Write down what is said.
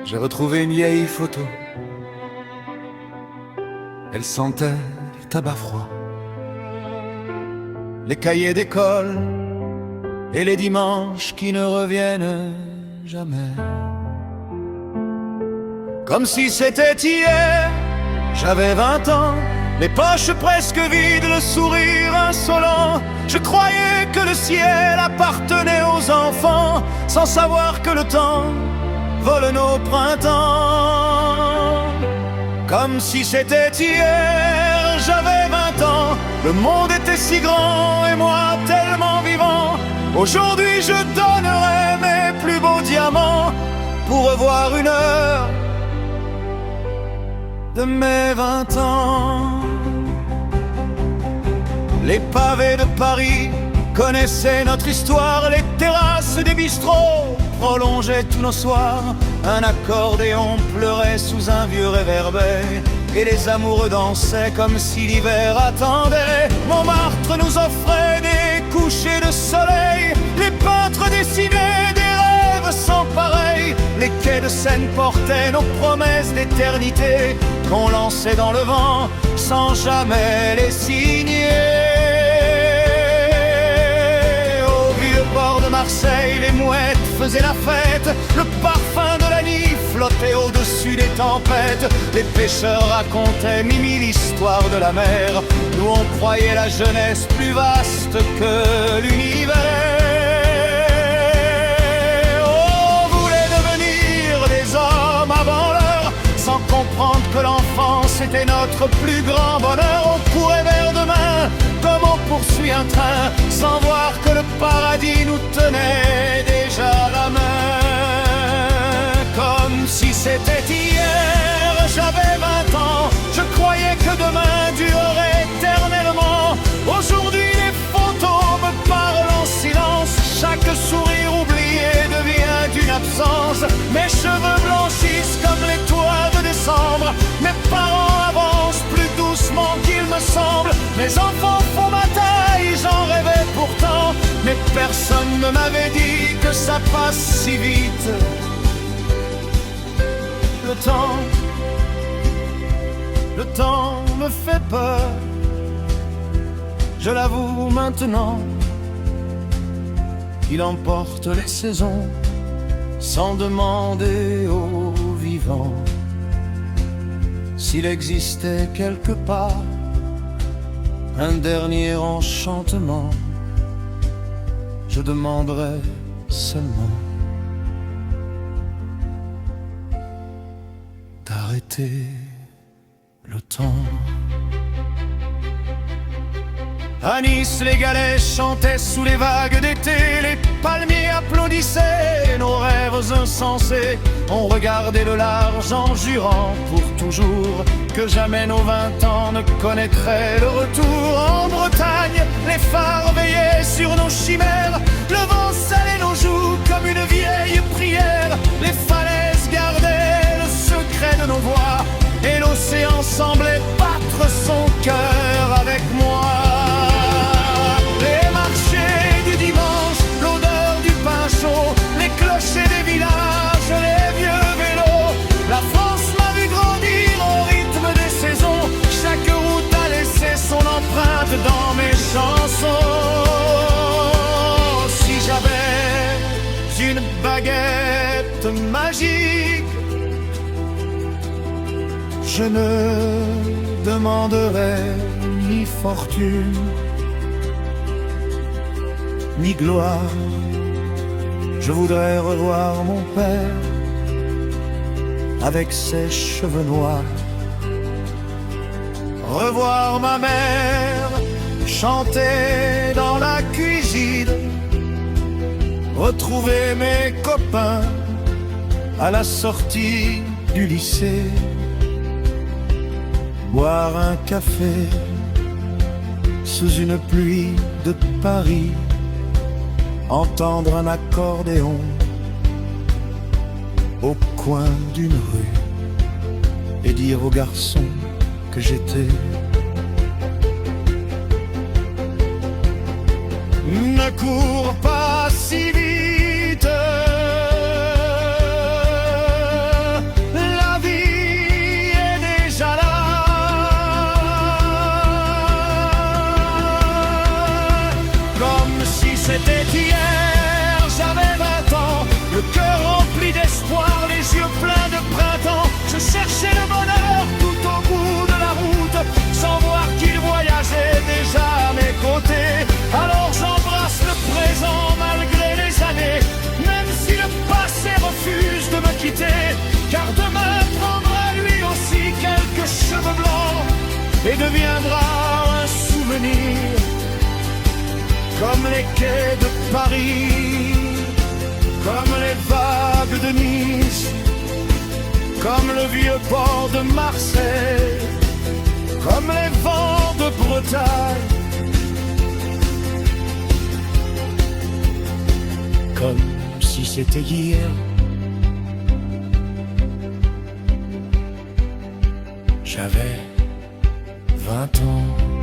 J'ai retrouvé une vieille photo. Elle sentait le tabac froid, les cahiers d'école et les dimanches qui ne reviennent jamais. Comme si c'était hier, j'avais 20 ans, les poches presque vides, le sourire insolent. Je croyais que le ciel appartenait aux enfants, sans savoir que le temps vole nos printemps. Comme si c'était hier, j'avais 20 ans, le monde était si grand et moi tellement vivant. Aujourd'hui je donnerai mes plus beaux diamants pour revoir une heure de mes 20 ans. Les pavés de Paris connaissaient notre histoire, les terrasses des bistrots prolongeaient tous nos soirs. Un accordéon pleurait sous un vieux réverbère et les amoureux dansaient comme si l'hiver attendait. Montmartre nous offrait des couchers de soleil, les peintres dessinaient des rêves sans pareil. Les quais de Seine portaient nos promesses d'éternité qu'on lançait dans le vent sans jamais les signer. Au vieux port de Marseille, les mouettes faisaient la fête, le parfum de la nuit flottait au-dessus des tempêtes. Les pêcheurs racontaient mille histoires de la mer, nous on croyait la jeunesse plus vaste que l'univers. On voulait devenir des hommes avant l'heure, sans comprendre que l'enfance était notre plus grand bonheur. On courait vers demain comme on poursuit un train, sans voir que le paradis nous tenait déjà la main. Comme si c'était hier, j'avais 20 ans, je croyais que demain durerait éternellement. Aujourd'hui les photos me parlent en silence, chaque sourire oublié devient d'une absence. Mes cheveux blanchissent comme les toits de décembre, mes parents avancent plus doucement qu'il me semble. Mes enfants font ma taille, j'en rêvais pourtant, mais personne ne m'avait dit que ça passe si vite. Le temps me fait peur, je l'avoue maintenant. Il emporte les saisons sans demander aux vivants s'il existait quelque part un dernier enchantement. Je demanderais seulement d'arrêter le temps. À Nice, les galets chantaient sous les vagues d'été, les palmiers applaudissaient nos rêves insensés. On regardait le large en jurant pour toujours que jamais nos 20 ans ne connaîtraient le retour. En Bretagne, les phares veillaient sur nos chimères, le vent salait nos joues comme une vieille prière. Les falaises gardaient le secret de nos voix et l'océan semblait battre son cœur avec moi. Les marchés du dimanche, l'odeur du pain chaud, les clochers des villages, les vieux vélos. La France m'a vu grandir au rythme des saisons, chaque route a laissé son empreinte dans mes chansons. Si j'avais une baguette magique, je ne demanderais ni fortune, ni gloire. Je voudrais revoir mon père avec ses cheveux noirs, revoir ma mère chanter dans la cuisine, retrouver mes copains à la sortie du lycée, boire un café sous une pluie de Paris, entendre un accordéon au coin d'une rue et dire aux garçons que j'étais. Ne cours pas si vite, quitter, car demain prendra lui aussi quelques cheveux blancs et deviendra un souvenir, comme les quais de Paris, comme les vagues de Nice, comme le vieux port de Marseille, comme les vents de Bretagne, comme si c'était hier. J'avais 20 ans.